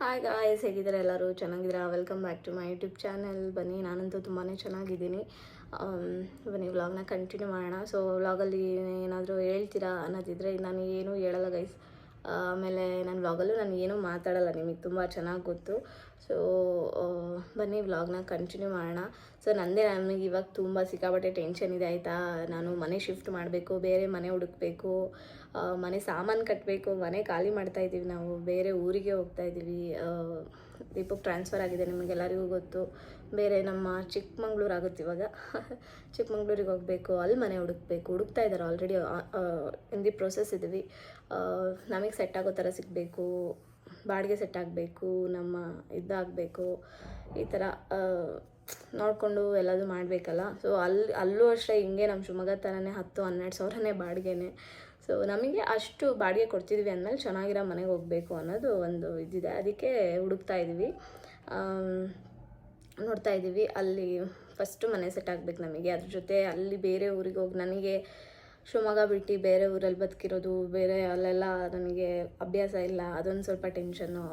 Hi guys, ಹೇಗಿದ್ದಾರೆ ಎಲ್ಲರೂ? ಚೆನ್ನಾಗಿದ್ದೀರಾ? Welcome back to my YouTube channel. ಬನ್ನಿ, ನಾನಂತೂ ತುಂಬಾ ಚೆನ್ನಾಗಿದ್ದೀನಿ. ಬನ್ನಿ ವ್ಲಾಗ್ನ ಕಂಟಿನ್ಯೂ ಮಾಡೋಣ. ಸೊ ವ್ಲಾಗಲ್ಲಿ ಏನಾದರೂ ಹೇಳ್ತೀರಾ ಅನ್ನೋದಿದ್ರೆ ನಾನು ಏನೂ ಹೇಳಲ್ಲ ಗೈಸ್. ಆಮೇಲೆ ನನ್ನ ವ್ಲಾಗಲ್ಲೂ ನಾನು ಏನೂ ಮಾತಾಡಲ್ಲ, ನಿಮಗೆ ತುಂಬ ಚೆನ್ನಾಗಿ ಗೊತ್ತು. ಸೊ ಬನ್ನಿ ವ್ಲಾಗ್ನ ಕಂಟಿನ್ಯೂ ಮಾಡೋಣ. ಸೊ ನಮಗೆ ಇವಾಗ ತುಂಬ ಸಿಕ್ಕಾಪಟ್ಟೆ ಟೆನ್ಷನ್ ಇದೆ ಆಯಿತಾ. ನಾನು ಮನೆ ಶಿಫ್ಟ್ ಮಾಡಬೇಕು, ಬೇರೆ ಮನೆ ಹುಡುಕಬೇಕು, ಮನೆ ಸಾಮಾನು ಕಟ್ಟಬೇಕು, ಮನೆ ಖಾಲಿ ಮಾಡ್ತಾಯಿದ್ದೀವಿ, ನಾವು ಬೇರೆ ಊರಿಗೆ ಹೋಗ್ತಾಯಿದ್ದೀವಿ. ದೀಪಕ್ಕೆ ಟ್ರಾನ್ಸ್ಫರ್ ಆಗಿದೆ, ನಿಮಗೆಲ್ಲರಿಗೂ ಗೊತ್ತು. ಬೇರೆ ನಮ್ಮ ಚಿಕ್ಕಮಂಗ್ಳೂರು ಆಗುತ್ತೆ ಇವಾಗ. ಚಿಕ್ಕಮಂಗ್ಳೂರಿಗೆ ಹೋಗಬೇಕು, ಅಲ್ಲಿ ಮನೆ ಹುಡುಕ್ತಾ ಇದ್ದಾರೆ ಆಲ್ರೆಡಿ. ಇನ್ ದಿ ಪ್ರೊಸೆಸ್ ಇದ್ದೀವಿ. ನಮಗೆ ಸೆಟ್ ಆಗೋ ಥರ ಸಿಗಬೇಕು, ಬಾಡಿಗೆ ಸೆಟ್ ಆಗಬೇಕು, ನಮ್ಮ ಇದಾಗಬೇಕು, ಈ ಥರ ನೋಡಿಕೊಂಡು ಎಲ್ಲದೂ ಮಾಡಬೇಕಲ್ಲ. ಸೊ ಅಲ್ಲೂ ಅಷ್ಟೇ ಹಿಂಗೆ ನಮ್ಮ ಶಿವಮೊಗ್ಗ ಥರನೇ 10-12 ಸಾವಿರನೇ ಬಾಡಿಗೆನೇ. ಸೊ ನಮಗೆ ಅಷ್ಟು ಬಾಡಿಗೆ ಕೊಡ್ತಿದ್ವಿ ಅಂದಮೇಲೆ ಚೆನ್ನಾಗಿರೋ ಮನೆಗೆ ಹೋಗಬೇಕು ಅನ್ನೋದು ಒಂದು ಇದಿದೆ. ಅದಕ್ಕೆ ಹುಡುಕ್ತಾ ಇದ್ದೀವಿ, ನೋಡ್ತಾ ಇದ್ದೀವಿ. ಅಲ್ಲಿ ಫಸ್ಟು ಮನೆ ಸೆಟ್ ಆಗಬೇಕು ನಮಗೆ. ಅದ್ರ ಜೊತೆ ಅಲ್ಲಿ ಬೇರೆ ಊರಿಗೆ ಹೋಗಿ, ನನಗೆ ಶಿವಮೊಗ್ಗ ಬಿಟ್ಟು ಬೇರೆ ಊರಲ್ಲಿ ಬದುಕಿರೋದು, ಬೇರೆ ಅಲ್ಲೆಲ್ಲ ನನಗೆ ಅಭ್ಯಾಸ ಇಲ್ಲ. ಅದೊಂದು ಸ್ವಲ್ಪ ಟೆನ್ಷನ್ನು.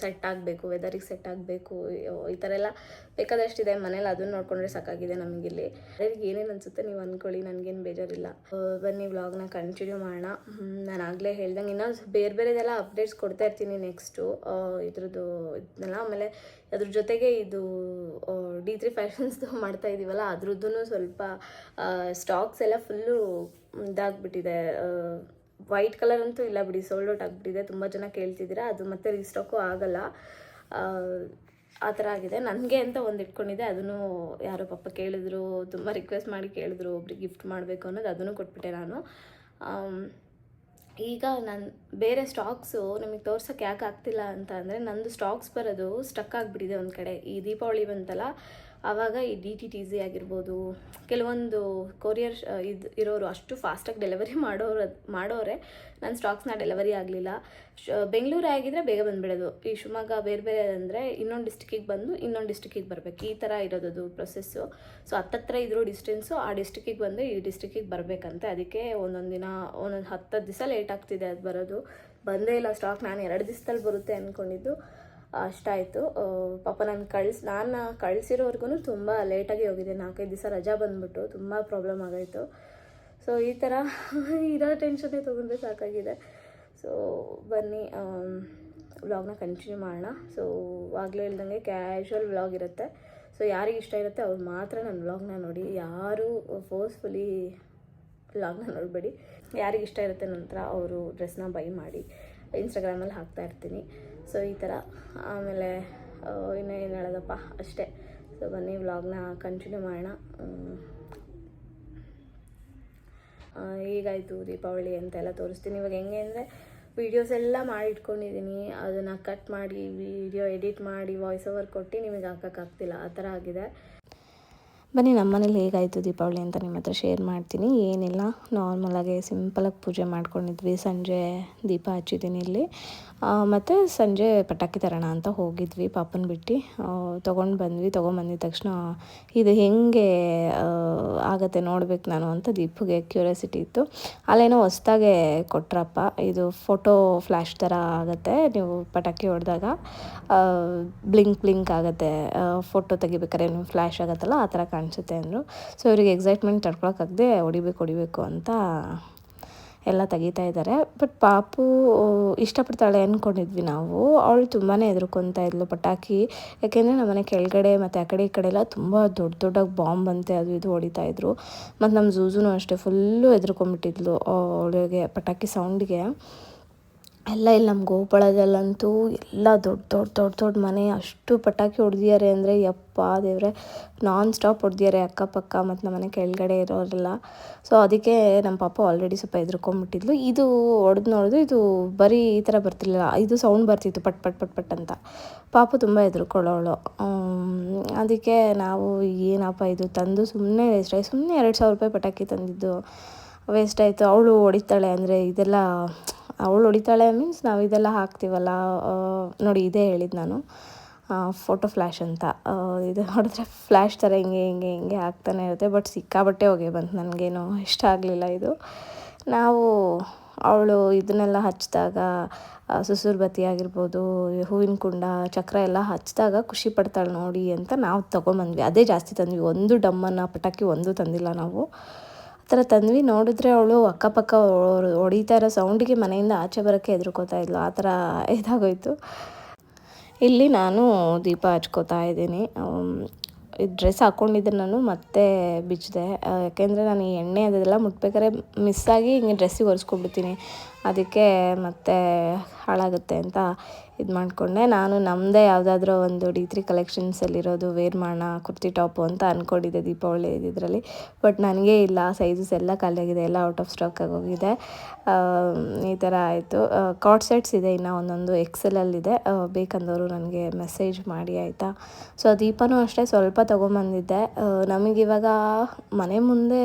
ಸೆಟ್ ಆಗಬೇಕು, ವೆದರಿಗೆ ಸೆಟ್ ಆಗಬೇಕು, ಈ ಥರ ಎಲ್ಲ ಬೇಕಾದಷ್ಟಿದೆ ಮನೇಲಿ. ಅದನ್ನು ನೋಡಿಕೊಂಡ್ರೆ ಸಾಕಾಗಿದೆ ನಮಗಿಲ್ಲಿ. ಅವ್ರಿಗೆ ಏನೇನು ಅನಿಸುತ್ತೆ ನೀವು ಅಂದ್ಕೊಳ್ಳಿ, ನನಗೇನು ಬೇಜಾರಿಲ್ಲ. ಬನ್ನಿ ವ್ಲಾಗ್ನ ಕಂಟಿನ್ಯೂ ಮಾಡೋಣ. ನಾನು ಆಗಲೇ ಹೇಳ್ದಂಗೆ ಇನ್ನೂ ಬೇರೆದೆಲ್ಲ ಅಪ್ಡೇಟ್ಸ್ ಕೊಡ್ತಾ ಇರ್ತೀನಿ ನೆಕ್ಸ್ಟು ಇದ್ರದ್ದು ಇದನ್ನೆಲ್ಲ. ಆಮೇಲೆ ಅದ್ರ ಜೊತೆಗೆ ಇದು D3 ಫ್ಯಾಷನ್ಸ್ದು ಮಾಡ್ತಾ ಇದ್ದೀವಲ್ಲ, ಅದ್ರದ್ದು ಸ್ವಲ್ಪ ಸ್ಟಾಕ್ಸ್ ಎಲ್ಲ ಫುಲ್ಲು ಇದಾಗ್ಬಿಟ್ಟಿದೆ. ವೈಟ್ ಕಲರ್ ಅಂತೂ ಇಲ್ಲ ಬಿಡಿ, ಸೋಲ್ಡ್ ಔಟ್ ಆಗಿಬಿಟ್ಟಿದೆ. ತುಂಬ ಜನ ಕೇಳ್ತಿದ್ದೀರಾ, ಅದು ಮತ್ತೆ ರೀಸ್ಟಾಕು ಆಗಲ್ಲ, ಆ ಥರ ಆಗಿದೆ. ನನಗೆ ಅಂತ ಒಂದು ಇಟ್ಕೊಂಡಿದ್ದೆ, ಅದನ್ನು ಯಾರೋ ಪಾಪ ಕೇಳಿದ್ರು, ತುಂಬ ರಿಕ್ವೆಸ್ಟ್ ಮಾಡಿ ಕೇಳಿದ್ರು, ಒಬ್ರಿಗೆ ಗಿಫ್ಟ್ ಮಾಡಬೇಕು ಅನ್ನೋದು, ಅದನ್ನು ಕೊಟ್ಬಿಟ್ಟೆ ನಾನು. ಈಗ ನಾನು ಬೇರೆ ಸ್ಟಾಕ್ಸು ನಿಮಗೆ ತೋರ್ಸೋಕ್ಕೆ ಯಾಕೆ ಆಗ್ತಿಲ್ಲ ಅಂತ ಅಂದರೆ, ನಂದು ಸ್ಟಾಕ್ಸ್ ಬರೋದು ಸ್ಟಕ್ ಆಗಿಬಿಟ್ಟಿದೆ ಒಂದು ಕಡೆ. ಈ ದೀಪಾವಳಿ ಬಂತಲ್ಲ, ಆವಾಗ ಈ DTTC ಆಗಿರ್ಬೋದು, ಕೆಲವೊಂದು ಕೊರಿಯರ್ ಇದು ಇರೋರು ಅಷ್ಟು ಫಾಸ್ಟಾಗಿ ಡೆಲಿವರಿ ಮಾಡೋರೆ ನನ್ನ ಸ್ಟಾಕ್ಸ್ನ ಡೆಲಿವರಿ ಆಗಲಿಲ್ಲ. ಬೆಂಗಳೂರು ಆಗಿದ್ದರೆ ಬೇಗ ಬಂದುಬಿಡೋದು. ಈ ಶಿವಮೊಗ್ಗ ಬೇರೆ ಅಂದರೆ ಇನ್ನೊಂದು ಡಿಸ್ಟಿಕ್ಕಿಗೆ ಬಂದು ಇನ್ನೊಂದು ಡಿಸ್ಟಿಕ್ಕಿಗೆ ಬರಬೇಕು, ಈ ಥರ ಇರೋದು ಪ್ರೊಸೆಸ್ಸು. ಸೊ ಹತ್ತತ್ರ ಇದ್ರೂ ಡಿಸ್ಟೆನ್ಸು, ಆ ಡಿಸ್ಟಿಕ್ಕಿಗೆ ಬಂದು ಈ ಡಿಸ್ಟಿಕ್ಕಿಗೆ ಬರಬೇಕಂತೆ. ಅದಕ್ಕೆ ಒಂದೊಂದು 10 ದಿವಸ ಲೇಟ್ ಆಗ್ತಿದೆ ಅದು ಬರೋದು. ಬಂದೇ ಇಲ್ಲ ಸ್ಟಾಕ್. ನಾನು 2 ದಿವಸದಲ್ಲಿ ಬರುತ್ತೆ ಅಂದ್ಕೊಂಡಿದ್ದು, ಅಷ್ಟಾಯಿತು. ಪಾಪ ನಾನು ಕಳಿಸಿರೋರ್ಗು ತುಂಬ ಲೇಟಾಗಿ ಹೋಗಿದೆ. 4-5 ದಿವಸ ರಜಾ ಬಂದುಬಿಟ್ಟು ತುಂಬ ಪ್ರಾಬ್ಲಮ್ ಆಗೋಯಿತು. ಸೊ ಈ ಥರ ಇರೋ ಟೆನ್ಷನ್ನೇ ತೊಗೊಂಡ್ರೆ ಸಾಕಾಗಿದೆ. ಸೊ ಬನ್ನಿ ವ್ಲಾಗ್ನ ಕಂಟಿನ್ಯೂ ಮಾಡೋಣ. ಸೊ ಆಗಲೇ ಹೇಳ್ದಂಗೆ ಕ್ಯಾಶುವಲ್ ವ್ಲಾಗ್ ಇರುತ್ತೆ. ಸೊ ಯಾರಿಗೆ ಇಷ್ಟ ಇರುತ್ತೆ ಅವ್ರು ಮಾತ್ರ ನನ್ನ ವ್ಲಾಗ್ನ ನೋಡಿ, ಯಾರೂ ಫೋರ್ಸ್ಫುಲಿ ವ್ಲಾಗ್ನ ನೋಡಬೇಡಿ. ಯಾರಿಗೆ ಇಷ್ಟ ಇರುತ್ತೆ ನಂತರ ಅವರು ಡ್ರೆಸ್ನ ಬೈ ಮಾಡಿ ಇನ್ಸ್ಟಾಗ್ರಾಮಲ್ಲಿ ಹಾಕ್ತಾಯಿರ್ತೀನಿ. ಸೊ ಈ ಥರ. ಆಮೇಲೆ ಇನ್ನೂ ಏನು ಹೇಳೋದಪ್ಪ, ಅಷ್ಟೇ. ಸೊ ಬನ್ನಿ ವ್ಲಾಗ್ನ ಕಂಟಿನ್ಯೂ ಮಾಡೋಣ. ಈಗಾಯಿತು ದೀಪಾವಳಿ ಅಂತೆಲ್ಲ ತೋರಿಸ್ತೀನಿ. ಇವಾಗ ಹೆಂಗೆ ಅಂದರೆ, ವೀಡಿಯೋಸ್ ಎಲ್ಲ ಮಾಡಿ ಇಟ್ಕೊಂಡಿದ್ದೀನಿ, ಅದನ್ನು ಕಟ್ ಮಾಡಿ ವಿಡಿಯೋ ಎಡಿಟ್ ಮಾಡಿ ವಾಯ್ಸ್ ಓವರ್ ಕೊಟ್ಟು ನಿಮಗೆ ಹಾಕೋಕ್ಕಾಗ್ತಿಲ್ಲ, ಆ ಥರ ಆಗಿದೆ. ಬನ್ನಿ ನಮ್ಮ ಮನೇಲಿ ಹೇಗಾಯಿತು ದೀಪಾವಳಿ ಅಂತ ನಿಮ್ಮ ಹತ್ರ ಶೇರ್ ಮಾಡ್ತೀನಿ. ಏನಿಲ್ಲ, ನಾರ್ಮಲಾಗಿ ಸಿಂಪಲಾಗಿ ಪೂಜೆ ಮಾಡ್ಕೊಂಡಿದ್ವಿ. ಸಂಜೆ ದೀಪ ಹಚ್ಚಿದ್ದೀನಿ ಇಲ್ಲಿ, ಮತ್ತು ಸಂಜೆ ಪಟಾಕಿ ತರೋಣ ಅಂತ ಹೋಗಿದ್ವಿ ಪಾಪನ ಬಿಟ್ಟು. ತೊಗೊಂಬಂದಿದ ತಕ್ಷಣ ಇದು ಹೆಂಗೆ ಆಗತ್ತೆ ನೋಡ್ಬೇಕು ನಾನು ಅಂತ ದೀಪಿಗೆ ಕ್ಯೂರಿಯಾಸಿಟಿ ಇತ್ತು. ಅಲ್ಲೇನೋ ಹೊಸ್ದಾಗೆ ಕೊಟ್ರಪ್ಪ, ಇದು ಫೋಟೋ ಫ್ಲ್ಯಾಶ್ ಥರ ಆಗುತ್ತೆ, ನೀವು ಪಟಾಕಿ ಹೊಡೆದಾಗ ಬ್ಲಿಂಕ್ ಆಗುತ್ತೆ, ಫೋಟೋ ತೆಗಿಬೇಕಾದ್ರೆ ನೀವು ಫ್ಲ್ಯಾಶ್ ಆಗುತ್ತಲ್ಲ ಆ ಥರ ಕಾಣಿಸುತ್ತೆ ಅಂದರು. ಸೊ ಇವರಿಗೆ ಎಕ್ಸೈಟ್ಮೆಂಟ್ ತಡ್ಕೊಳಕ್ಕಾಗದೆ ಹೊಡಿಬೇಕು ಅಂತ ಎಲ್ಲ ತೆಗಿತಾ ಇದ್ದಾರೆ. ಬಟ್ ಪಾಪು ಇಷ್ಟಪಡ್ತಾಳೆ ಅಂದ್ಕೊಂಡಿದ್ವಿ ನಾವು. ಅವಳು ತುಂಬಾ ಹೆದರ್ಕೊತಾ ಇದ್ಲು ಪಟಾಕಿ. ಯಾಕೆಂದರೆ ನಮ್ಮನೆ ಕೆಳಗಡೆ ಮತ್ತು ಆ ಕಡೆ ಈ ಕಡೆ ಎಲ್ಲ ತುಂಬ ದೊಡ್ಡದಾಗಿ ಬಾಂಬ್ ಅಂತೆ ಅದು ಇದು ಹೊಡಿತಾಯಿದ್ರು. ಮತ್ತು ನಮ್ಮ ಜೂಜುನೂ ಅಷ್ಟೇ ಫುಲ್ಲು ಹೆದರ್ಕೊಂಡ್ಬಿಟ್ಟಿದ್ಲು ಅವಳಿಗೆ ಪಟಾಕಿ ಸೌಂಡಿಗೆ. ಎಲ್ಲ ಇಲ್ಲಿ ನಮ್ಮ ಗೋಪಾಳದಲ್ಲಂತೂ ಎಲ್ಲ ದೊಡ್ಡ ಮನೆ, ಅಷ್ಟು ಪಟಾಕಿ ಹೊಡೆದಿದ್ದಾರೆ ಅಂದರೆ ಯಪ್ಪ ದೇವ್ರೆ, ನಾನ್ ಸ್ಟಾಪ್ ಹೊಡೆದಿದ್ದಾರೆ ಅಕ್ಕಪಕ್ಕ ಮತ್ತು ನಮ್ಮ ಮನೆ ಕೆಳಗಡೆ ಇರೋರೆಲ್ಲ. ಸೊ ಅದಕ್ಕೆ ನಮ್ಮ ಪಾಪ ಆಲ್ರೆಡಿ ಸ್ವಲ್ಪ ಹೆದರ್ಕೊಂಡ್ಬಿಟ್ಟಿದ್ಲು. ಇದು ನೋಡಿದು ಇದು ಬರೀ ಈ ಥರ ಬರ್ತಿರ್ಲಿಲ್ಲ, ಇದು ಸೌಂಡ್ ಬರ್ತಿತ್ತು ಪಟ್ ಅಂತ. ಪಾಪು ತುಂಬ ಹೆದರ್ಕೊಳ್ಳೋಳು. ಅದಕ್ಕೆ ನಾವು ಏನಪ್ಪ ಇದು ತಂದು ಸುಮ್ಮನೆ ವೇಸ್ಟ್ ಆಯ್ತು. ಸುಮ್ಮನೆ 2,000 ರೂಪಾಯಿ ಪಟಾಕಿ ತಂದಿದ್ದು ವೇಸ್ಟ್ ಆಯಿತು. ಅವಳು ಹೊಡಿತಾಳೆ ಅಂದರೆ ಇದೆಲ್ಲ, ಅವಳು ಹೊಡಿತಾಳೆ ಮೀನ್ಸ್ ನಾವು ಇದೆಲ್ಲ ಹಾಕ್ತೀವಲ್ಲ, ನೋಡಿ ಇದೇ ಹೇಳಿದ್ದು ನಾನು, ಫೋಟೋ ಫ್ಲ್ಯಾಶ್ ಅಂತ. ಇದು ನೋಡಿದ್ರೆ ಫ್ಲ್ಯಾಶ್ ಥರ ಹಿಂಗೆ ಆಗ್ತಾನೆ ಇರುತ್ತೆ. ಬಟ್ ಸಿಕ್ಕಾಬಟ್ಟೆ ಹೊಗೆ ಬಂತು, ನನಗೇನು ಇಷ್ಟ ಆಗಲಿಲ್ಲ ಇದು. ನಾವು ಅವಳು ಇದನ್ನೆಲ್ಲ ಹಚ್ಚಿದಾಗ ಸುಸುರು ಬತ್ತಿ ಆಗಿರ್ಬೋದು, ಹೂವಿನ ಕುಂಡ, ಚಕ್ರ ಎಲ್ಲ ಹಚ್ಚಿದಾಗ ಖುಷಿ ಪಡ್ತಾಳೆ ನೋಡಿ ಅಂತ ನಾವು ತೊಗೊಂಬಂದ್ವಿ. ಅದೇ ಜಾಸ್ತಿ ತಂದ್ವಿ, ಒಂದು ಡಮ್ಮನ್ನು ಪಟಾಕಿ ಒಂದು ತಂದಿಲ್ಲ ನಾವು. ಆ ಥರ ತಂದ್ವಿ. ನೋಡಿದ್ರೆ ಅವಳು ಅಕ್ಕಪಕ್ಕ ಹೊಡಿತಾ ಇರೋ ಸೌಂಡಿಗೆ ಮನೆಯಿಂದ ಆಚೆ ಬರೋಕ್ಕೆ ಹೆದರ್ಕೋತಾ ಇದ್ಲು. ಆ ಥರ ಇದಾಗೋಯ್ತು. ಇಲ್ಲಿ ನಾನು ದೀಪ ಹಚ್ಕೋತಾ ಇದ್ದೀನಿ. ಈ ಡ್ರೆಸ್ ಹಾಕ್ಕೊಂಡಿದ್ದೆ ನಾನು ಮತ್ತೆ ಬಿಚ್ಚಿದೆ, ಯಾಕೆಂದರೆ ನಾನು ಈ ಎಣ್ಣೆ ಅದೆಲ್ಲ ಮುಟ್ಬೇಕಾದ್ರೆ ಮಿಸ್ಸಾಗಿ ಹಿಂಗೆ ಡ್ರೆಸ್ಸಿಗೆ ಒರೆಸ್ಕೊಬಿಡ್ತೀನಿ, ಅದಕ್ಕೆ ಮತ್ತೆ ಹಾಳಾಗುತ್ತೆ ಅಂತ ಇದು ಮಾಡಿಕೊಂಡೆ. ನಾನು ನಮ್ಮದೇ ಯಾವುದಾದ್ರೂ ಒಂದು D3 ಕಲೆಕ್ಷನ್ಸಲ್ಲಿರೋದು ವೇರ್ ಮಾಡೋಣ ಕುರ್ತಿ ಟಾಪು ಅಂತ ಅಂದ್ಕೊಂಡಿದ್ದೆ ದೀಪಾವಳಿ ಇದರಲ್ಲಿ. ಬಟ್ ನನಗೇ ಇಲ್ಲ, ಸೈಜಸ್ ಎಲ್ಲ ಖಾಲಿಯಾಗಿದೆ, ಎಲ್ಲ ಔಟ್ ಆಫ್ ಸ್ಟಾಕ್ ಆಗೋಗಿದೆ. ಈ ಥರ ಆಯಿತು. ಕಾರ್ಡ್ ಸೆಟ್ಸ್ ಇದೆ, ಇನ್ನು ಒಂದೊಂದು XL-ಅಲ್ಲಿದೆ, ಬೇಕಂದವರು ನನಗೆ ಮೆಸೇಜ್ ಮಾಡಿ ಆಯಿತಾ. ಸೊ ದೀಪನೂ ಅಷ್ಟೇ ಸ್ವಲ್ಪ ತೊಗೊಂಬಂದಿದ್ದೆ. ನಮಗಿವಾಗ ಮನೆ ಮುಂದೆ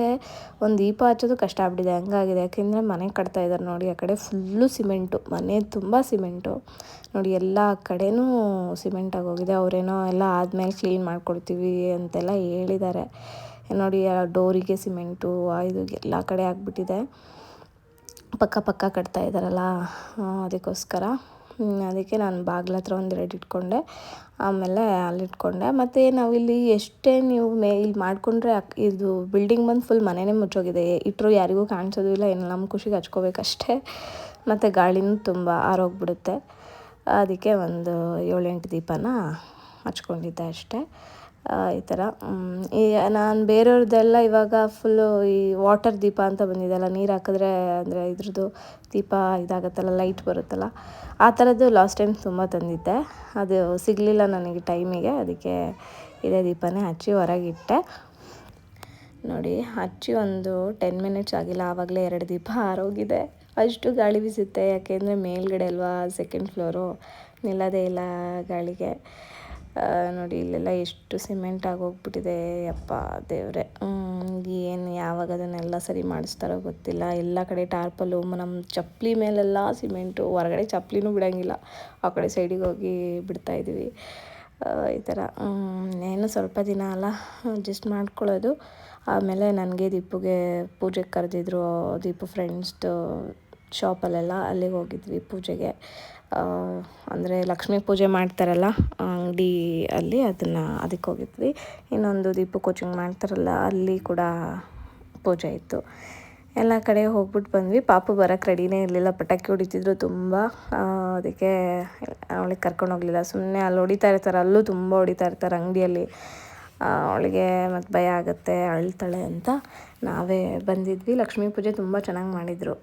ಒಂದು ದೀಪ ಹಚ್ಚೋದು ಕಷ್ಟ ಆಗ್ಬಿಟ್ಟಿದೆ, ಹಂಗಾಗಿದೆ. ಯಾಕೆಂದರೆ ಮನೆ ಕಟ್ತಾ ಇದ್ದಾರೆ ನೋಡಿ, ಆ ಕಡೆ ಫುಲ್ಲು ಸಿಮೆಂಟು, ಮನೆ ತುಂಬ ಸಿಮೆಂಟು ನೋಡಿ, ಎಲ್ಲ ಕಡೆನೂ ಸಿಮೆಂಟ್ ಆಗೋಗಿದೆ. ಅವರೇನೋ ಎಲ್ಲ ಆದಮೇಲೆ ಕ್ಲೀನ್ ಮಾಡ್ಕೊಡ್ತೀವಿ ಅಂತೆಲ್ಲ ಹೇಳಿದ್ದಾರೆ ನೋಡಿ. ಆ ಡೋರಿಗೆ ಸಿಮೆಂಟು ಇದು ಎಲ್ಲ ಕಡೆ ಆಗಿಬಿಟ್ಟಿದೆ. ಪಕ್ಕ ಕಟ್ತಾ ಇದ್ದಾರಲ್ಲ, ಅದಕ್ಕೋಸ್ಕರ ಅದಕ್ಕೆ ನಾನು ಬಾಗಿಲ ಹತ್ರ ಒಂದೆರಡು ಇಟ್ಕೊಂಡೆ, ಆಮೇಲೆ ಅಲ್ಲಿಟ್ಕೊಂಡೆ. ಮತ್ತು ನಾವಿಲ್ಲಿ ಎಷ್ಟೇ ನೀವು ಇಲ್ಲಿ ಮಾಡಿಕೊಂಡ್ರೆ ಇದು ಬಿಲ್ಡಿಂಗ್ ಬಂದು ಫುಲ್ ಮನೆಯೇ ಮುಚ್ಚೋಗಿದೆ, ಇಟ್ಟರು ಯಾರಿಗೂ ಕಾಣಿಸೋದು ಇಲ್ಲ, ಏನು ನಮ್ಮ ಖುಷಿಗೆ ಹಚ್ಕೋಬೇಕಷ್ಟೇ. ಮತ್ತು ಗಾಳಿನೂ ತುಂಬ ಆರೋಗ್ಬಿಡುತ್ತೆ. ಅದಕ್ಕೆ ಒಂದು 7-8 ದೀಪನ ಹಚ್ಕೊಂಡಿದ್ದೆ ಅಷ್ಟೇ. ಈ ಥರ ನಾನು ಬೇರೆಯವ್ರದ್ದೆಲ್ಲ ಇವಾಗ ಫುಲ್ಲು ಈ ವಾಟರ್ ದೀಪ ಅಂತ ಬಂದಿದೆಲ್ಲ, ನೀರು ಹಾಕಿದ್ರೆ ಅಂದರೆ ಇದ್ರದ್ದು ದೀಪ ಇದಾಗತ್ತಲ್ಲ, ಲೈಟ್ ಬರುತ್ತಲ್ಲ, ಆ ಥರದ್ದು ಲಾಸ್ಟ್ ಟೈಮ್ ತುಂಬ ತಂದಿದ್ದೆ. ಅದು ಸಿಗಲಿಲ್ಲ ನನಗೆ ಟೈಮಿಗೆ, ಅದಕ್ಕೆ ಇದೇ ದೀಪನೇ ಹಚ್ಚಿ ಹೊರಗಿಟ್ಟೆ ನೋಡಿ. ಹಚ್ಚಿ ಒಂದು 10 ಮಿನಿಟ್ಸ್ ಆಗಿಲ್ಲ, ಆವಾಗಲೇ 2 ದೀಪ ಆರೋಗಿದೆ. ಅಷ್ಟು ಗಾಳಿ ಬೀಸುತ್ತೆ, ಯಾಕೆಂದರೆ ಮೇಲ್ಗಡೆ ಅಲ್ವಾ, 2nd ಫ್ಲೋರು, ನಿಲ್ಲೋದೇ ಇಲ್ಲ ಗಾಳಿಗೆ. ನೋಡಿ ಇಲ್ಲೆಲ್ಲ ಎಷ್ಟು ಸಿಮೆಂಟ್ ಆಗೋಗ್ಬಿಟ್ಟಿದೆ, ಯಪ್ಪ ದೇವ್ರೆ. ಏನು ಯಾವಾಗ ಅದನ್ನೆಲ್ಲ ಸರಿ ಮಾಡಿಸ್ತಾರೋ ಗೊತ್ತಿಲ್ಲ. ಎಲ್ಲ ಕಡೆ ಟಾರ್ಪಲ್ಲು, ನಮ್ಮ ಚಪ್ಪಲಿ ಮೇಲೆಲ್ಲ ಸಿಮೆಂಟು, ಹೊರಗಡೆ ಚಪ್ಪಲಿನೂ ಬಿಡೋಂಗಿಲ್ಲ, ಆ ಕಡೆ ಸೈಡಿಗೆ ಹೋಗಿ ಬಿಡ್ತಾಯಿದ್ದೀವಿ. ಈ ಥರ ಏನು ಸ್ವಲ್ಪ ದಿನ ಅಲ್ಲ, ಅಡ್ಜಸ್ಟ್ ಮಾಡ್ಕೊಳ್ಳೋದು. ಆಮೇಲೆ ನನಗೆ ದೀಪುಗೆ ಪೂಜೆಗೆ ಕರೆದಿದ್ರು, ದೀಪು ಫ್ರೆಂಡ್ಸ್ದು ಶಾಪಲ್ಲೆಲ್ಲ, ಅಲ್ಲಿಗೆ ಹೋಗಿದ್ವಿ ಪೂಜೆಗೆ. ಅಂದರೆ ಲಕ್ಷ್ಮೀ ಪೂಜೆ ಮಾಡ್ತಾರಲ್ಲ ಅಂಗಡಿ ಅಲ್ಲಿ, ಅದಕ್ಕೆ ಹೋಗಿದ್ವಿ. ಇನ್ನೊಂದು ದೀಪು ಕೋಚಿಂಗ್ ಮಾಡ್ತಾರಲ್ಲ, ಅಲ್ಲಿ ಕೂಡ ಪೂಜೆ ಇತ್ತು. ಎಲ್ಲ ಕಡೆ ಹೋಗ್ಬಿಟ್ಟು ಬಂದ್ವಿ. ಪಾಪು ಬರೋಕ್ಕೆ ರೆಡಿನೇ ಇರಲಿಲ್ಲ, ಪಟಾಕಿ ಹೊಡಿತಿದ್ರು ತುಂಬ, ಅದಕ್ಕೆ ಅವಳಿಗೆ ಕರ್ಕೊಂಡು ಹೋಗಲಿಲ್ಲ. ಸುಮ್ಮನೆ ಅಲ್ಲಿ ಹೊಡಿತಾ ಇರ್ತಾರೆ, ಅಲ್ಲೂ ತುಂಬ ಹೊಡಿತಾ ಇರ್ತಾರೆ ಅಂಗಡಿಯಲ್ಲಿ, ಅವಳಿಗೆ ಮತ್ತು ಭಯ ಆಗುತ್ತೆ, ಅಳ್ತಾಳೆ ಅಂತ ನಾವೇ ಬಂದಿದ್ವಿ. ಲಕ್ಷ್ಮೀ ಪೂಜೆ ತುಂಬ ಚೆನ್ನಾಗಿ ಮಾಡಿದರು,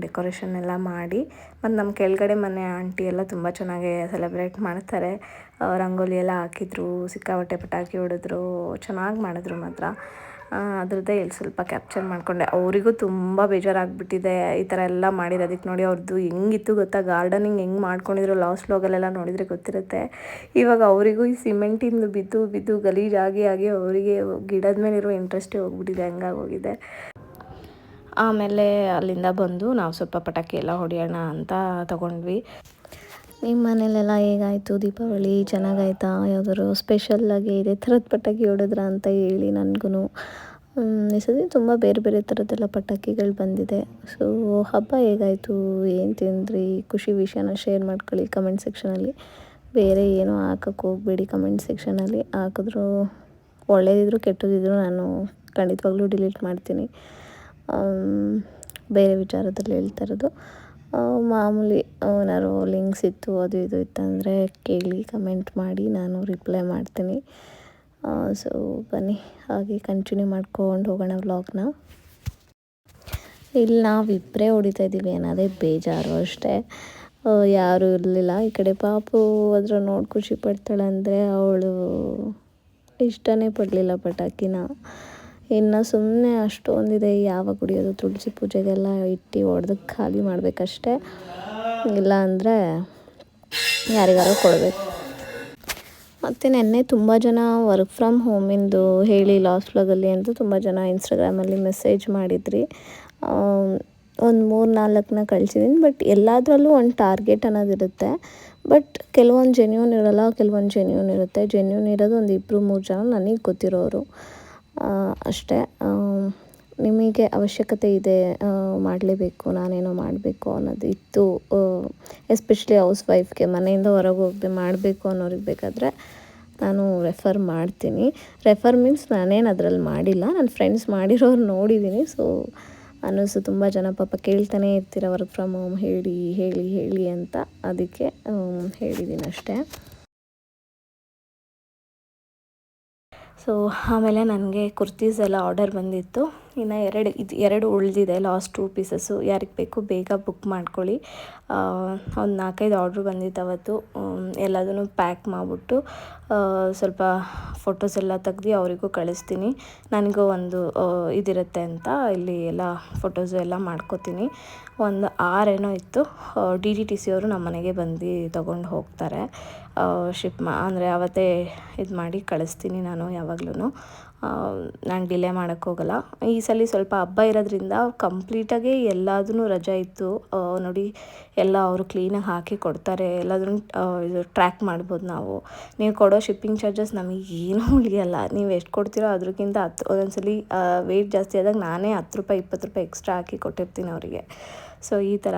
ಡೆಕೋರೇಷನ್ ಎಲ್ಲ ಮಾಡಿ. ಮತ್ತು ನಮ್ಮ ಕೆಳಗಡೆ ಮನೆ ಆಂಟಿ ಎಲ್ಲ ತುಂಬ ಚೆನ್ನಾಗಿ ಸೆಲೆಬ್ರೇಟ್ ಮಾಡ್ತಾರೆ. ರಂಗೋಲಿ ಎಲ್ಲ ಹಾಕಿದ್ರು, ಸಿಕ್ಕಾಪಟ್ಟೆ ಪಟಾಕಿ ಹೊಡೆದ್ರು, ಚೆನ್ನಾಗಿ ಮಾಡಿದ್ರು ಮಾತ್ರ. ಅದ್ರದ್ದೇ ಇಲ್ಲಿ ಸ್ವಲ್ಪ ಕ್ಯಾಪ್ಚರ್ ಮಾಡಿಕೊಂಡೆ. ಅವರಿಗೂ ತುಂಬ ಬೇಜಾರಾಗಿಬಿಟ್ಟಿದೆ ಈ ಥರ ಎಲ್ಲ ಮಾಡಿರೋದಕ್ಕೆ. ನೋಡಿ ಅವ್ರದ್ದು ಹೆಂಗಿತ್ತು ಗೊತ್ತಾ, ಗಾರ್ಡನಿಂಗ್ ಹೆಂಗೆ ಮಾಡ್ಕೊಂಡಿದ್ರು, ಲಾಸ್ಟ್ ವ್ಲಾಗಲ್ಲೆಲ್ಲ ನೋಡಿದರೆ ಗೊತ್ತಿರುತ್ತೆ. ಇವಾಗ ಅವರಿಗೂ ಈ ಸಿಮೆಂಟಿಂದು ಬಿದ್ದು ಗಲೀಜಾಗಿ ಅವರಿಗೆ ಗಿಡದ ಮೇಲಿರೋ ಇಂಟ್ರೆಸ್ಟೇ ಹೋಗ್ಬಿಟ್ಟಿದೆ, ಹಂಗಾಗೋಗಿದೆ. ಆಮೇಲೆ ಅಲ್ಲಿಂದ ಬಂದು ನಾವು ಸ್ವಲ್ಪ ಪಟಾಕಿ ಎಲ್ಲ ಹೊಡೆಯೋಣ ಅಂತ ತಗೊಂಡ್ವಿ. ನಿಮ್ಮ ಮನೇಲೆಲ್ಲ ಹೇಗಾಯಿತು ದೀಪಾವಳಿ? ಚೆನ್ನಾಗಾಯ್ತಾ? ಯಾವ್ದಾದ್ರು ಸ್ಪೆಷಲ್ಲಾಗಿ ಇದೇ ಥರದ ಪಟಾಕಿ ಹೊಡೆದ್ರ ಅಂತ ಹೇಳಿ ನನಗೂ. ಈ ಸತಿ ತುಂಬ ಬೇರೆ ಥರದ್ದೆಲ್ಲ ಪಟಾಕಿಗಳು ಬಂದಿದೆ. ಸೊ ಹಬ್ಬ ಹೇಗಾಯಿತು, ಏನು ತಿಂದ್ರಿ, ಖುಷಿ ವಿಷಯನ ಶೇರ್ ಮಾಡ್ಕೊಳ್ಳಿ ಕಮೆಂಟ್ ಸೆಕ್ಷನಲ್ಲಿ. ಬೇರೆ ಏನೂ ಹಾಕೋಕ್ಕೆ ಹೋಗಬೇಡಿ ಕಮೆಂಟ್ ಸೆಕ್ಷನಲ್ಲಿ. ಹಾಕಿದ್ರು ಒಳ್ಳೇದಿದ್ರು ಕೆಟ್ಟದಿದ್ರು ನಾನು ಖಂಡಿತವಾಗ್ಲೂ ಡಿಲೀಟ್ ಮಾಡ್ತೀನಿ. ಬೇರೆ ವಿಚಾರದಲ್ಲಿ ಹೇಳ್ತಾ ಇರೋದು. ಮಾಮೂಲಿ ಏನಾದ್ರು ಲಿಂಕ್ಸ್ ಇತ್ತು, ಅದು ಇದು ಇತ್ತಂದರೆ ಕೇಳಿ ಕಮೆಂಟ್ ಮಾಡಿ, ನಾನು ರಿಪ್ಲೈ ಮಾಡ್ತೀನಿ. ಸೊ ಬನ್ನಿ ಹಾಗೆ ಕಂಟಿನ್ಯೂ ಮಾಡ್ಕೊಂಡು ಹೋಗೋಣ ವ್ಲಾಗ್ನ. ಇಲ್ಲಿ ನಾವಿಬ್ಬರೇ ಹೊಡಿತಾ ಇದ್ದೀವಿ, ಅನ್ನೋದೇ ಬೇಜಾರು ಅಷ್ಟೇ. ಯಾರೂ ಇರಲಿಲ್ಲ ಈ ಕಡೆ. ಪಾಪು ಅದ್ರ ನೋಡಿ ಖುಷಿ ಪಡ್ತಾಳೆ ಅಂದರೆ ಅವಳು ಇಷ್ಟನೇ ಪಡಲಿಲ್ಲ ಪಟಾಕಿನ. ಇನ್ನು ಸುಮ್ಮನೆ ಅಷ್ಟೊಂದಿದೆ, ಯಾವಾಗ ಹೊಡಿಯೋದು, ತುಳಸಿ ಪೂಜೆಗೆಲ್ಲ ಇಟ್ಟು ಹೊಡೆದು ಖಾಲಿ ಮಾಡಬೇಕಷ್ಟೆ, ಇಲ್ಲ ಅಂದರೆ ಯಾರಿಗಾರು ಕೊಡಬೇಕು. ಮತ್ತು ನೆನ್ನೆ ತುಂಬ ಜನ ವರ್ಕ್ ಫ್ರಮ್ ಹೋಮಿಂದು ಹೇಳಿ ಲಾಸ್ಟ್ ವ್ಲಾಗಲ್ಲಿ ಅಂತ ತುಂಬ ಜನ ಇನ್ಸ್ಟಾಗ್ರಾಮಲ್ಲಿ ಮೆಸೇಜ್ ಮಾಡಿದ್ರಿ. ಒಂದು 3-4ನ ಕಳಿಸಿದ್ದೀನಿ. ಬಟ್ ಎಲ್ಲದರಲ್ಲೂ ಒಂದು ಟಾರ್ಗೆಟ್ ಅನ್ನೋದಿರುತ್ತೆ. ಬಟ್ ಕೆಲವೊಂದು ಜೆನ್ಯೂನ್ ಇರೋಲ್ಲ, ಕೆಲವೊಂದು ಜೆನ್ಯೂನ್ ಇರುತ್ತೆ. ಜೆನ್ಯೂನ್ ಇರೋದು ಒಂದು 2-3 ಜನ ನನಗೆ ಗೊತ್ತಿರೋರು ಅಷ್ಟೇ. ನಿಮಗೆ ಅವಶ್ಯಕತೆ ಇದೆ ಮಾಡಲೇಬೇಕು, ನಾನೇನೋ ಮಾಡಬೇಕು ಅನ್ನೋದು ಇತ್ತು, ಎಸ್ಪೆಷಲಿ ಹೌಸ್ ವೈಫ್ಗೆ ಮನೆಯಿಂದ ಹೊರಗೆ ಹೋಗದೆ ಮಾಡಬೇಕು ಅನ್ನೋರಿಗೆ ಬೇಕಾದರೆ ನಾನು ರೆಫರ್ ಮಾಡ್ತೀನಿ. ರೆಫರ್ ಮೀನ್ಸ್ ನಾನೇನು ಅದರಲ್ಲಿ ಮಾಡಿಲ್ಲ, ನನ್ನ ಫ್ರೆಂಡ್ಸ್ ಮಾಡಿರೋರು ನೋಡಿದ್ದೀನಿ. ಸೊ ಅನ್ನಿಸ್ತು ತುಂಬ ಜನ ಪಾಪ ಕೇಳ್ತಾನೆ ಇರ್ತೀರ ವರ್ಕ್ ಫ್ರಮ್ ಹೋಮ್ ಹೇಳಿ ಹೇಳಿ ಹೇಳಿ ಅಂತ, ಅದಕ್ಕೆ ಹೇಳಿದ್ದೀನಿ ಅಷ್ಟೇ. ಸೊ ಆಮೇಲೆ ನನಗೆ ಕುರ್ತೀಸ್ ಎಲ್ಲ ಆರ್ಡರ್ ಬಂದಿತ್ತು. ಇನ್ನು ಎರಡು ಉಳಿದಿದೆ, ಲಾಸ್ಟ್ 2 ಪೀಸಸ್ಸು. ಯಾರಿಗೆ ಬೇಕು ಬೇಗ ಬುಕ್ ಮಾಡ್ಕೊಳ್ಳಿ. ಒಂದು 4-5 ಆರ್ಡ್ರ್ ಬಂದಿತ್ತು ಅವತ್ತು. ಎಲ್ಲದನ್ನು ಪ್ಯಾಕ್ ಮಾಡಿಬಿಟ್ಟು ಸ್ವಲ್ಪ ಫೋಟೋಸ್ ಎಲ್ಲ ತೆಗ್ದು ಅವರಿಗೂ ಕಳಿಸ್ತೀನಿ. ನನಗೂ ಒಂದು ಇದಿರುತ್ತೆ ಅಂತ ಇಲ್ಲಿ ಎಲ್ಲ ಫೋಟೋಸು ಎಲ್ಲ ಮಾಡ್ಕೋತೀನಿ. ಒಂದು 6 ಏನೋ ಇತ್ತು. DTTC ಅವರು ನಮ್ಮ ಮನೆಗೆ ಬಂದು ತೊಗೊಂಡು ಹೋಗ್ತಾರೆ. ಅಂದರೆ ಅವತ್ತೇ ಇದು ಮಾಡಿ ಕಳಿಸ್ತೀನಿ ನಾನು ಯಾವಾಗ್ಲೂ. ನಾನು ಡಿಲೇ ಮಾಡೋಕ್ಕೋಗಲ್ಲ. ಈ ಸಲ ಸ್ವಲ್ಪ ಹಬ್ಬ ಇರೋದ್ರಿಂದ ಕಂಪ್ಲೀಟಾಗಿ ಎಲ್ಲದೂ ರಜೆ ಇತ್ತು ನೋಡಿ. ಎಲ್ಲ ಅವರು ಕ್ಲೀನಾಗಿ ಹಾಕಿ ಕೊಡ್ತಾರೆ, ಎಲ್ಲದನ್ನು ಇದು ಟ್ರ್ಯಾಕ್ ಮಾಡ್ಬೋದು ನಾವು. ನೀವು ಕೊಡೋ ಶಿಪ್ಪಿಂಗ್ ಚಾರ್ಜಸ್ ನಮಗೆ ಏನೂ ಉಳಿಯಲ್ಲ. ನೀವು ಎಷ್ಟು ಕೊಡ್ತೀರೋ ಅದಕ್ಕಿಂತ ಒಂದೊಂದ್ಸಲಿ ವೆಯ್ಟ್ ಜಾಸ್ತಿ ಆದಾಗ ನಾನೇ 10 ರೂಪಾಯಿ 20 ರೂಪಾಯಿ ಎಕ್ಸ್ಟ್ರಾ ಹಾಕಿ ಕೊಟ್ಟಿರ್ತೀನಿ ಅವರಿಗೆ. ಸೊ ಈ ಥರ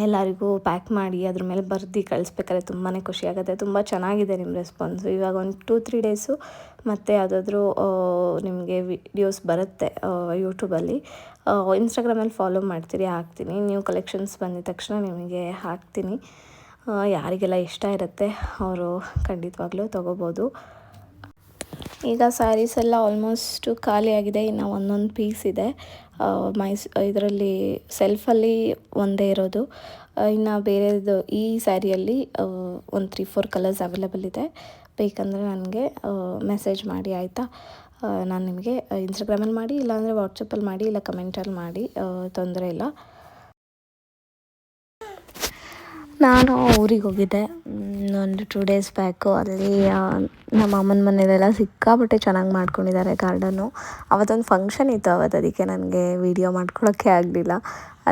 ಎಲ್ಲರಿಗೂ ಪ್ಯಾಕ್ ಮಾಡಿ ಅದ್ರ ಮೇಲೆ ಬರೆದು ಕಳಿಸ್ಬೇಕಾದ್ರೆ ತುಂಬಾ ಖುಷಿಯಾಗುತ್ತೆ. ತುಂಬ ಚೆನ್ನಾಗಿದೆ ನಿಮ್ಮ ರೆಸ್ಪಾನ್ಸು. ಇವಾಗ ಒಂದು 2-3 ಡೇಸು ಮತ್ತು ಯಾವುದಾದ್ರೂ ನಿಮಗೆ ವಿಡಿಯೋಸ್ ಬರುತ್ತೆ ಯೂಟ್ಯೂಬಲ್ಲಿ. ಇನ್ಸ್ಟಾಗ್ರಾಮಲ್ಲಿ ಫಾಲೋ ಮಾಡ್ತೀರಿ, ಹಾಕ್ತೀನಿ. ನ್ಯೂ ಕಲೆಕ್ಷನ್ಸ್ ಬಂದಿದ ತಕ್ಷಣ ನಿಮಗೆ ಹಾಕ್ತೀನಿ. ಯಾರಿಗೆಲ್ಲ ಇಷ್ಟ ಇರುತ್ತೆ ಅವರು ಖಂಡಿತವಾಗ್ಲೂ ತೊಗೋಬೋದು. ಈಗ ಸ್ಯಾರೀಸ್ ಎಲ್ಲ ಆಲ್ಮೋಸ್ಟ್ ಖಾಲಿಯಾಗಿದೆ. ಇನ್ನು ಒಂದೊಂದು ಪೀಸ್ ಇದೆ ಇದರಲ್ಲಿ ಸೆಲ್ಫಲ್ಲಿ ಒಂದೇ ಇರೋದು. ಇನ್ನು ಬೇರೆದು ಈ ಸ್ಯಾರಿಯಲ್ಲಿ ಒಂದು 3-4 ಕಲರ್ಸ್ ಅವೈಲೇಬಲ್ ಇದೆ. ಬೇಕಂದರೆ ನನಗೆ ಮೆಸೇಜ್ ಮಾಡಿ ಆಯಿತಾ. ನಾನು ನಿಮಗೆ ಇನ್ಸ್ಟಾಗ್ರಾಮಲ್ಲಿ ಮಾಡಿ, ಇಲ್ಲಾಂದರೆ ವಾಟ್ಸಪ್ಪಲ್ಲಿ ಮಾಡಿ, ಇಲ್ಲ ಕಮೆಂಟಲ್ಲಿ ಮಾಡಿ, ತೊಂದರೆ ಇಲ್ಲ. ನಾನು ಊರಿಗೆ ಹೋಗಿದ್ದೆ ಒಂದು 2 ಡೇಸ್ ಬ್ಯಾಕು. ಅಲ್ಲಿ ನಮ್ಮ ಅಮ್ಮನ ಮನೇಲೆಲ್ಲ ಸಿಕ್ಕಾಪಟ್ಟೆ ಚೆನ್ನಾಗಿ ಮಾಡ್ಕೊಂಡಿದ್ದಾರೆ ಗಾರ್ಡನ್ನು. ಅವತ್ತೊಂದು ಫಂಕ್ಷನ್ ಇತ್ತು ಅದಕ್ಕೆ ನನಗೆ ವೀಡಿಯೋ ಮಾಡ್ಕೊಳ್ಳೋಕ್ಕೆ ಆಗಲಿಲ್ಲ.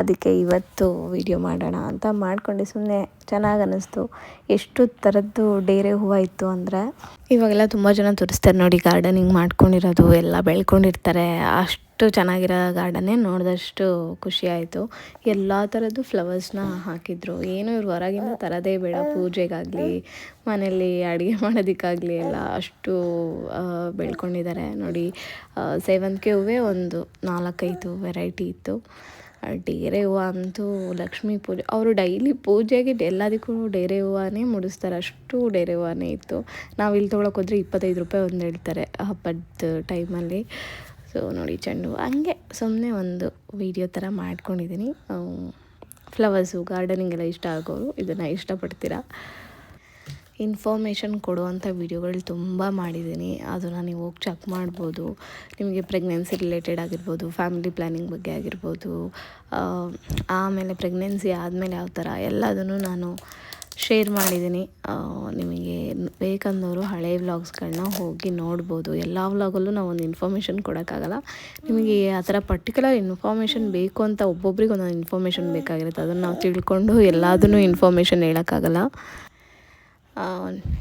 ಅದಕ್ಕೆ ಇವತ್ತು ವೀಡಿಯೋ ಮಾಡೋಣ ಅಂತ ಮಾಡಿಕೊಂಡೆ. ಸುಮ್ಮನೆ ಚೆನ್ನಾಗಿ ಅನ್ನಿಸ್ತು. ಎಷ್ಟು ಥರದ್ದು ಡೇರೆ ಹೂವು ಇತ್ತು ಅಂದರೆ, ಇವಾಗೆಲ್ಲ ತುಂಬ ಜನ ತೋರಿಸ್ತಾರೆ ನೋಡಿ ಗಾರ್ಡನಿಂಗ್ ಮಾಡ್ಕೊಂಡಿರೋದು, ಎಲ್ಲ ಬೆಳ್ಕೊಂಡಿರ್ತಾರೆ. ಅಷ್ಟು ಚೆನ್ನಾಗಿರೋ ಗಾರ್ಡನ್ನೇ ನೋಡಿದಷ್ಟು ಖುಷಿ ಆಯಿತು. ಎಲ್ಲ ಥರದ್ದು ಫ್ಲವರ್ಸ್ನ ಹಾಕಿದ್ರು. ಏನು ಇವ್ರು ಹೊರಗಿಂದ ತರೋದೇ ಬೇಡ, ಪೂಜೆಗಾಗಲಿ ಮನೆಯಲ್ಲಿ ಅಡುಗೆ ಮಾಡೋದಕ್ಕಾಗಲಿ ಎಲ್ಲ ಅಷ್ಟು ಬೆಳ್ಕೊಂಡಿದ್ದಾರೆ ನೋಡಿ. ಸೇವಂತಿಗೆ ಹೂವೇ ಒಂದು 4-5 ವೆರೈಟಿ ಇತ್ತು. ಡೇರೆ ಹೂವು ಅಂತೂ ಲಕ್ಷ್ಮೀ ಪೂಜೆ, ಅವರು ಡೈಲಿ ಪೂಜೆಗೆ ಎಲ್ಲದಕ್ಕೂ ಡೇರೆ ಹೂವನೇ ಮುಡಿಸ್ತಾರೆ, ಅಷ್ಟು ಡೇರೆ ಹೂವನೇ ಇತ್ತು. ನಾವು ಇಲ್ಲಿ ತೊಗೊಳಕ್ಕೆ ಹೋದರೆ 25 ರೂಪಾಯಿ ಒಂದು ಹೇಳ್ತಾರೆ ಹಬ್ಬದ ಟೈಮಲ್ಲಿ. ಸೊ ನೋಡಿ ಚೆಂಡು ಹಂಗೆ ಸುಮ್ಮನೆ ಒಂದು ವೀಡಿಯೋ ಥರ ಮಾಡ್ಕೊಂಡಿದ್ದೀನಿ. ಫ್ಲವರ್ಸು ಗಾರ್ಡನಿಂಗ್ ಎಲ್ಲ ಇಷ್ಟ ಆಗೋರು ಇದನ್ನು ಇಷ್ಟಪಡ್ತೀರಾ. ಇನ್ಫಾರ್ಮೇಷನ್ ಕೊಡುವಂಥ ವೀಡಿಯೋಗಳು ತುಂಬ ಮಾಡಿದ್ದೀನಿ, ಅದನ್ನು ನೀವು ಹೋಗಿ ಚೆಕ್ ಮಾಡ್ಬೋದು. ನಿಮಗೆ ಪ್ರೆಗ್ನೆನ್ಸಿ ರಿಲೇಟೆಡ್ ಆಗಿರ್ಬೋದು, ಫ್ಯಾಮಿಲಿ ಪ್ಲ್ಯಾನಿಂಗ್ ಬಗ್ಗೆ ಆಗಿರ್ಬೋದು, ಆಮೇಲೆ ಪ್ರೆಗ್ನೆನ್ಸಿ ಆದಮೇಲೆ ಯಾವ ಥರ ಎಲ್ಲದನ್ನು ನಾನು ಶೇರ್ ಮಾಡಿದ್ದೀನಿ. ನಿಮಗೆ ಬೇಕಂದವರು ಹಳೆಯ ವ್ಲಾಗ್ಸ್ಗಳನ್ನ ಹೋಗಿ ನೋಡ್ಬೋದು. ಎಲ್ಲ ವ್ಲಾಗಲ್ಲೂ ನಾವು ಒಂದು ಇನ್ಫಾರ್ಮೇಷನ್ ಕೊಡೋಕ್ಕಾಗಲ್ಲ. ನಿಮಗೆ ಆ ಥರ ಪರ್ಟಿಕ್ಯುಲರ್ ಇನ್ಫಾರ್ಮೇಷನ್ ಬೇಕು ಅಂತ ಒಬ್ಬೊಬ್ರಿಗೆ ಒಂದೊಂದು ಇನ್ಫಾರ್ಮೇಷನ್ ಬೇಕಾಗಿರುತ್ತೆ. ಅದನ್ನು ನಾವು ತಿಳ್ಕೊಂಡು ಎಲ್ಲದನ್ನೂ ಇನ್ಫಾರ್ಮೇಷನ್ ಹೇಳೋಕ್ಕಾಗಲ್ಲ.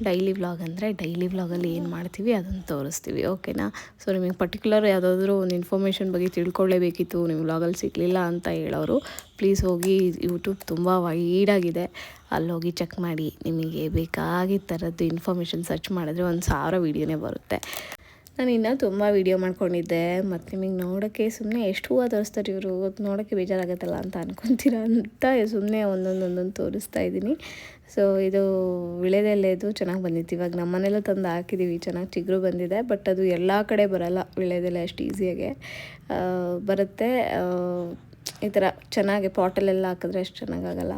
ಡೈಲಿ ವ್ಲಾಗ್ ಅಂದರೆ ಡೈಲಿ ವ್ಲಾಗಲ್ಲಿ ಏನು ಮಾಡ್ತೀವಿ ಅದನ್ನು ತೋರಿಸ್ತೀವಿ, ಓಕೆನಾ. ಸೊ ನಿಮಗೆ ಪರ್ಟಿಕ್ಯುಲರ್ ಯಾವುದಾದ್ರೂ ಒಂದು ಇನ್ಫಾರ್ಮೇಷನ್ ಬಗ್ಗೆ ತಿಳ್ಕೊಳ್ಳೇಬೇಕಿತ್ತು, ನಿಮ್ಮ ವ್ಲಾಗಲ್ಲಿ ಸಿಗಲಿಲ್ಲ ಅಂತ ಹೇಳೋರು ಪ್ಲೀಸ್ ಹೋಗಿ ಯೂಟ್ಯೂಬ್ ತುಂಬ ವೈಡಾಗಿದೆ, ಅಲ್ಲಿ ಹೋಗಿ ಚೆಕ್ ಮಾಡಿ. ನಿಮಗೆ ಬೇಕಾಗಿದ್ದ ಥರದ್ದು ಇನ್ಫಾರ್ಮೇಷನ್ ಸರ್ಚ್ ಮಾಡಿದ್ರೆ 1000 ವೀಡಿಯೋನೇ ಬರುತ್ತೆ. ನಾನು ಇನ್ನೂ ತುಂಬ ವೀಡಿಯೋ ಮಾಡ್ಕೊಂಡಿದ್ದೆ, ಮತ್ತು ನಿಮಗೆ ನೋಡೋಕ್ಕೆ ಸುಮ್ಮನೆ ಎಷ್ಟು ಹೂವು ತೋರಿಸ್ತಾರೆ ಇವರು, ನೋಡೋಕ್ಕೆ ಬೇಜಾರಾಗುತ್ತಲ್ಲ ಅಂತ ಅನ್ಕೊತೀರ ಅಂತ ಸುಮ್ಮನೆ ಒಂದೊಂದು ತೋರಿಸ್ತಾ ಇದ್ದೀನಿ. ಸೊ ಇದು ವಿಳೆದೆಲೆದು ಚೆನ್ನಾಗಿ ಬಂದಿತ್ತು. ಇವಾಗ ನಮ್ಮ ಮನೇಲೂ ತಂದು ಹಾಕಿದ್ದೀವಿ, ಚೆನ್ನಾಗಿ ಚಿಗುರು ಬಂದಿದೆ. ಬಟ್ ಅದು ಎಲ್ಲ ಕಡೆ ಬರೋಲ್ಲ ವಿಳೆದೆಲೆ ಅಷ್ಟು ಈಸಿಯಾಗೆ ಬರುತ್ತೆ. ಈ ಥರ ಚೆನ್ನಾಗಿ ಪಾಟಲ್ಲೆಲ್ಲ ಹಾಕಿದ್ರೆ ಅಷ್ಟು ಚೆನ್ನಾಗಾಗಲ್ಲ.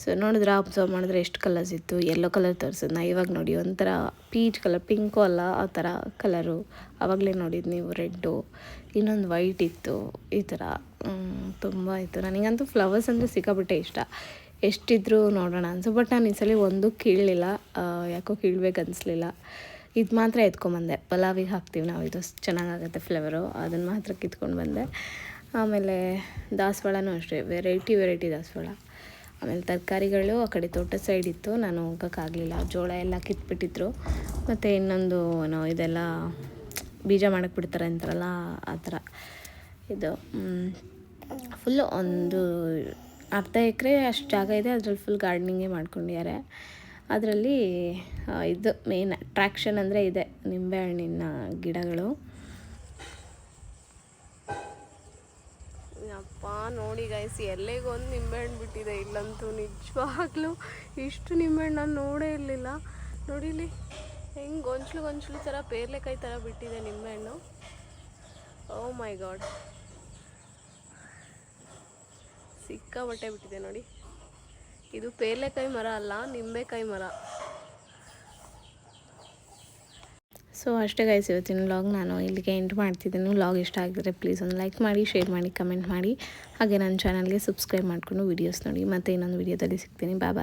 ಸೊ ನೋಡಿದ್ರೆ ಅಬ್ಸರ್ವ್ ಮಾಡಿದ್ರೆ ಎಷ್ಟು ಕಲರ್ಸ್ ಇತ್ತು. ಯೆಲ್ಲೋ ಕಲರ್ ತೋರಿಸಿದ್ ನಾ, ಇವಾಗ ನೋಡಿ ಒಂಥರ ಪೀಚ್ ಕಲರ್, ಪಿಂಕು ಅಲ್ಲ ಆ ಥರ ಕಲರು. ಆವಾಗಲೇ ನೋಡಿದ್ದು ನೀವು ರೆಡ್ಡು, ಇನ್ನೊಂದು ವೈಟ್ ಇತ್ತು. ಈ ಥರ ತುಂಬ ಇತ್ತು. ನನಗಂತೂ ಫ್ಲವರ್ಸ್ ಅಂದರೆ ಸಿಕ್ಕಾಪಟ್ಟೆ ಇಷ್ಟ. ಎಷ್ಟಿದ್ರೂ ನೋಡೋಣ ಅನ್ಸು. ಬಟ್ ನಾನು ಈ ಸಲ ಒಂದು ಕೀಳಲಿಲ್ಲ, ಯಾಕೋ ಕೀಳ್ಬೇಕು ಅನಿಸ್ಲಿಲ್ಲ. ಇದು ಮಾತ್ರ ಎತ್ಕೊಂಬಂದೆ. ಪಲಾವಿಗೆ ಹಾಕ್ತೀವಿ ನಾವು, ಇದು ಚೆನ್ನಾಗಾಗುತ್ತೆ ಫ್ಲೇವರು, ಅದನ್ನು ಮಾತ್ರ ಕಿತ್ಕೊಂಡು ಬಂದೆ. ಆಮೇಲೆ ದಾಸವಾಳನೂ ಅಷ್ಟೇ, ವೆರೈಟಿ ದಾಸವಾಳ. ಆಮೇಲೆ ತರಕಾರಿಗಳು ಆ ಕಡೆ ತೋಟದ ಸೈಡ್ ಇತ್ತು, ನಾನು ಹೋಗೋಕ್ಕಾಗಲಿಲ್ಲ. ಜೋಳ ಎಲ್ಲ ಕಿತ್ಬಿಟ್ಟಿದ್ರು. ಮತ್ತು ಇನ್ನೊಂದು ಇದೆಲ್ಲ ಬೀಜ ಮಾಡಕ್ಕೆ ಬಿಡ್ತಾರೆ ಅಂತಾರಲ್ಲ ಆ ಥರ ಇದು ಫುಲ್ಲು ಒಂದು ಅರ್ಧ ಎಕರೆ ಅಷ್ಟು ಜಾಗ ಇದೆ, ಅದರಲ್ಲಿ ಫುಲ್ ಗಾರ್ಡನಿಂಗೇ ಮಾಡ್ಕೊಂಡಿದ್ದಾರೆ. ಅದರಲ್ಲಿ ಇದು ಮೇನ್ ಅಟ್ರಾಕ್ಷನ್ ಅಂದರೆ ಇದೆ ನಿಂಬೆಹಣ್ಣಿನ ಗಿಡಗಳು. ಅಪ್ಪ ನೋಡಿ ಗೈಸ್, ಎಲ್ಲಿಗೊಂದು ನಿಂಬೆಹಣ್ಣು ಬಿಟ್ಟಿದೆ ಇಲ್ಲಂತೂ. ನಿಜವಾಗ್ಲೂ ಇಷ್ಟು ನಿಂಬೆಹಣ್ಣು ನಾನು ನೋಡೇ ಇರಲಿಲ್ಲ. ನೋಡಿಲಿ ಹೆಂಗೆ ಗೊಂಚಲು ಥರ ಪೇರ್ಲೆಕಾಯಿ ಥರ ಬಿಟ್ಟಿದೆ ನಿಂಬೆಹಣ್ಣು. ಓ ಮೈ ಗಾಡ್, ಸಿಕ್ಕಾಬಟ್ಟೆ ಬಿಟ್ಟಿದೆ ನೋಡಿ. ಇದು ಪೇರ್ಲೆಕಾಯಿ ಮರ ಅಲ್ಲ, ನಿಂಬೆಕಾಯಿ ಮರ. ಸೊ ಅಷ್ಟೇ ಗೈಸ್, ಇವತ್ತಿನ ವ್ಲಾಗ್ ನಾನು ಇಲ್ಲಿಗೆ ಎಂಡ್ ಮಾಡ್ತಿದ್ದೀನಿ. ವ್ಲಾಗ್ ಇಷ್ಟ ಆಗಿದ್ರೆ ಪ್ಲೀಸ್ ಒಂದು ಲೈಕ್ ಮಾಡಿ, ಶೇರ್ ಮಾಡಿ, ಕಮೆಂಟ್ ಮಾಡಿ. ಹಾಗೆ ನನ್ನ ಚಾನಲ್ಗೆ ಸಬ್ಸ್ಕ್ರೈಬ್ ಮಾಡಿಕೊಂಡು ವೀಡಿಯೋಸ್ ನೋಡಿ. ಮತ್ತೆ ಇನ್ನೊಂದು ವೀಡಿಯೋದಲ್ಲಿ ಸಿಗ್ತೀನಿ. ಬಾಯ್.